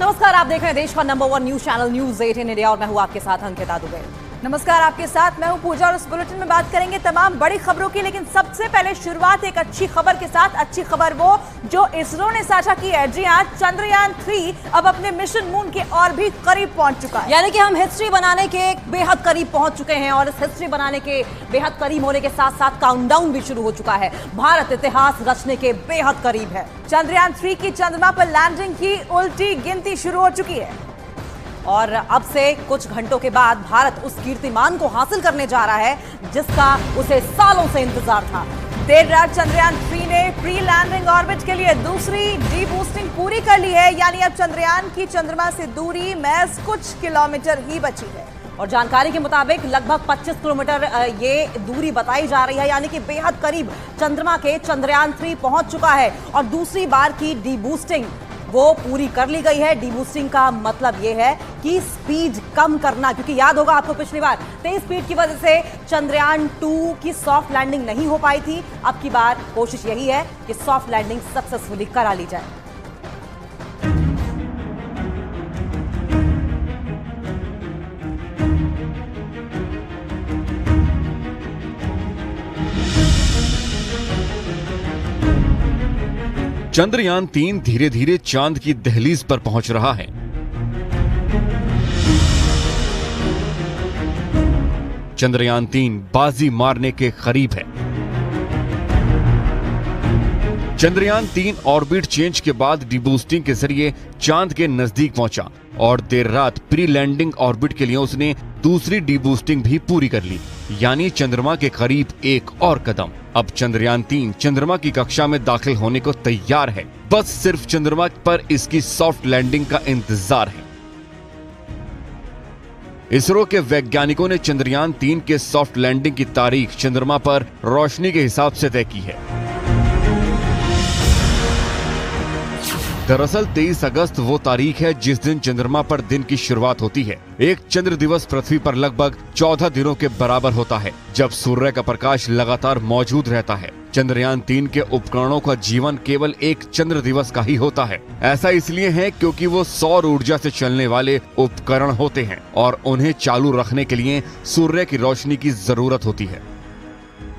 नमस्कार, आप देख रहे हैं देश का number 1 news channel news 18 India और मैं हूं आपके साथ अंकिता दुबे। नमस्कार, आपके साथ मैं हूं पूजा और इस बुलेटिन में बात करेंगे तमाम बड़ी खबरों की, लेकिन सबसे पहले शुरुआत एक अच्छी खबर के साथ। अच्छी खबर वो जो इसरो ने साझा की है। जी हां, चंद्रयान 3 अब अपने मिशन मून के और भी करीब पहुंच चुका है। यानी कि हम हिस्ट्री बनाने के बेहद करीब पहुंच चुके हैं और इस हिस्ट्री बनाने के बेहद करीब होने के साथ साथ काउंटडाउन भी शुरू हो चुका है। भारत इतिहास रचने के बेहद करीब है। चंद्रयान 3 की चंद्रमा पर लैंडिंग की उल्टी गिनती शुरू हो चुकी है और अब से कुछ घंटों के बाद भारत उस कीर्तिमान को हासिल करने जा रहा है जिसका उसे सालों से इंतजार था। देर रात चंद्रयान 3 ने प्री लैंडिंग ऑर्बिट के लिए दूसरी डी बूस्टिंग पूरी कर ली है, यानी अब चंद्रयान की चंद्रमा से दूरी महज कुछ किलोमीटर ही बची है। और जानकारी के मुताबिक लगभग 25 किलोमीटर ये दूरी बताई जा रही है, यानी कि बेहद करीब चंद्रमा के चंद्रयान 3 पहुंच चुका है और दूसरी बार की डी बूस्टिंग वो पूरी कर ली गई है। डीबूस्टिंग का मतलब यह है कि स्पीड कम करना, क्योंकि याद होगा आपको पिछली बार तेज स्पीड की वजह से चंद्रयान 2 की सॉफ्ट लैंडिंग नहीं हो पाई थी। अब की बार कोशिश यही है कि सॉफ्ट लैंडिंग सक्सेसफुली करा ली जाए। चंद्रयान 3 धीरे धीरे चांद की दहलीज पर पहुंच रहा है। चंद्रयान 3 बाजी मारने के करीब है। चंद्रयान 3 ऑर्बिट चेंज के बाद डीबूस्टिंग के जरिए चांद के नजदीक पहुंचा और देर रात प्री लैंडिंग ऑर्बिट के लिए उसने दूसरी डीबूस्टिंग भी पूरी कर ली, यानी चंद्रमा के करीब एक और कदम। अब चंद्रयान 3 चंद्रमा की कक्षा में दाखिल होने को तैयार है। बस सिर्फ चंद्रमा पर इसकी सॉफ्ट लैंडिंग का इंतजार है। इसरो के वैज्ञानिकों ने चंद्रयान 3 के सॉफ्ट लैंडिंग की तारीख चंद्रमा पर रोशनी के हिसाब से तय की है। दरअसल 23 अगस्त वो तारीख है जिस दिन चंद्रमा पर दिन की शुरुआत होती है। एक चंद्र दिवस पृथ्वी पर लगभग 14 दिनों के बराबर होता है, जब सूर्य का प्रकाश लगातार मौजूद रहता है। चंद्रयान 3 के उपकरणों का जीवन केवल एक चंद्र दिवस का ही होता है। ऐसा इसलिए है क्योंकि वो सौर ऊर्जा से चलने वाले उपकरण होते हैं और उन्हें चालू रखने के लिए सूर्य की रोशनी की जरूरत होती है।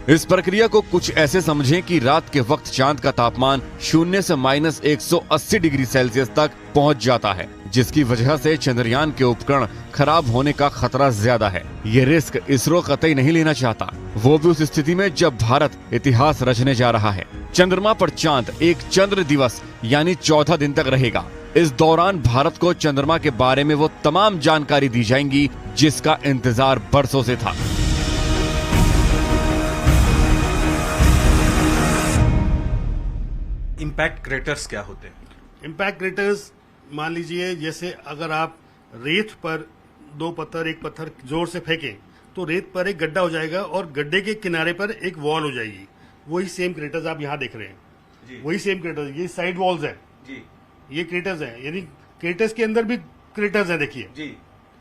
इस प्रक्रिया को कुछ ऐसे समझें कि रात के वक्त चांद का तापमान 0 से -180 डिग्री सेल्सियस तक पहुंच जाता है, जिसकी वजह से चंद्रयान के उपकरण खराब होने का खतरा ज्यादा है। ये रिस्क इसरो कतई नहीं लेना चाहता, वो भी उस स्थिति में जब भारत इतिहास रचने जा रहा है। चंद्रमा पर चांद एक चंद्र दिवस यानी 14 दिन तक रहेगा। इस दौरान भारत को चंद्रमा के बारे में वो तमाम जानकारी दी जाएंगी जिसका इंतजार बरसों से था। इम्पैक्ट क्रेटर्स क्या होते हैं? इम्पैक्ट क्रेटर्स मान लीजिए जैसे अगर आप रेत पर एक पत्थर जोर से फेंकें तो रेत पर एक गड्ढा हो जाएगा और गड्ढे के किनारे पर एक वॉल हो जाएगी। वही सेम क्रेटर्स आप यहाँ देख रहे हैं, वही सेम क्रेटर्स, ये साइड वॉल्स हैं जी, ये क्रेटर्स हैं, यानी क्रेटर्स के अंदर भी क्रेटर्स हैं। देखिए जी,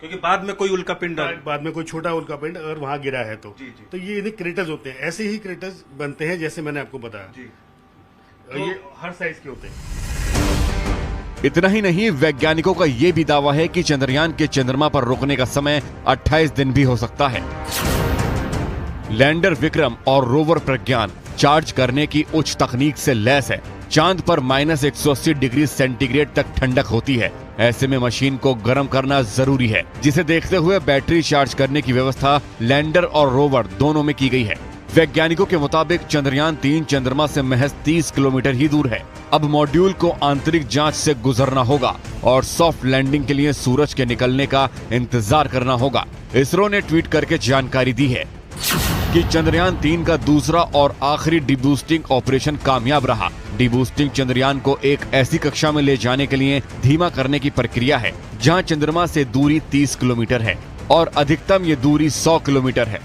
क्योंकि बाद में कोई उल्का पिंड बाद में कोई छोटा उल्का पिंड अगर वहां गिरा है तो ये क्रेटर्स होते हैं। ऐसे ही क्रेटर्स बनते हैं जैसे मैंने आपको बताया जी। तो ये हर साइज के होते हैं। इतना ही नहीं, वैज्ञानिकों का यह भी दावा है कि चंद्रयान के चंद्रमा पर रुकने का समय 28 दिन भी हो सकता है। लैंडर विक्रम और रोवर प्रज्ञान चार्ज करने की उच्च तकनीक से लैस है। चांद पर -180 डिग्री सेंटीग्रेड तक ठंडक होती है। ऐसे में मशीन को गर्म करना जरूरी है, जिसे देखते हुए बैटरी चार्ज करने की व्यवस्था लैंडर और रोवर दोनों में की गई है। वैज्ञानिकों के मुताबिक चंद्रयान 3 चंद्रमा से महज 30 किलोमीटर ही दूर है। अब मॉड्यूल को आंतरिक जांच से गुजरना होगा और सॉफ्ट लैंडिंग के लिए सूरज के निकलने का इंतजार करना होगा। इसरो ने ट्वीट करके जानकारी दी है कि चंद्रयान 3 का दूसरा और आखिरी डीबूस्टिंग ऑपरेशन कामयाब रहा। डीबूस्टिंग चंद्रयान को एक ऐसी कक्षा में ले जाने के लिए धीमा करने की प्रक्रिया है जहां चंद्रमा से दूरी 30 किलोमीटर है और अधिकतम ये दूरी 100 किलोमीटर है।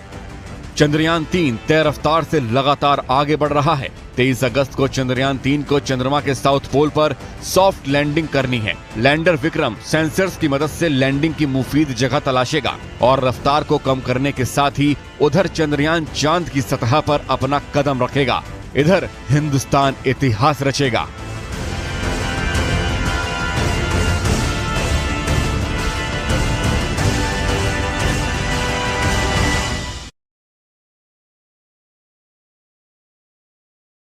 चंद्रयान 3 तय रफ्तार से लगातार आगे बढ़ रहा है। 23 अगस्त को चंद्रयान 3 को चंद्रमा के साउथ पोल पर सॉफ्ट लैंडिंग करनी है। लैंडर विक्रम सेंसर्स की मदद से लैंडिंग की मुफीद जगह तलाशेगा और रफ्तार को कम करने के साथ ही उधर चंद्रयान चांद की सतह पर अपना कदम रखेगा। इधर हिंदुस्तान इतिहास रचेगा।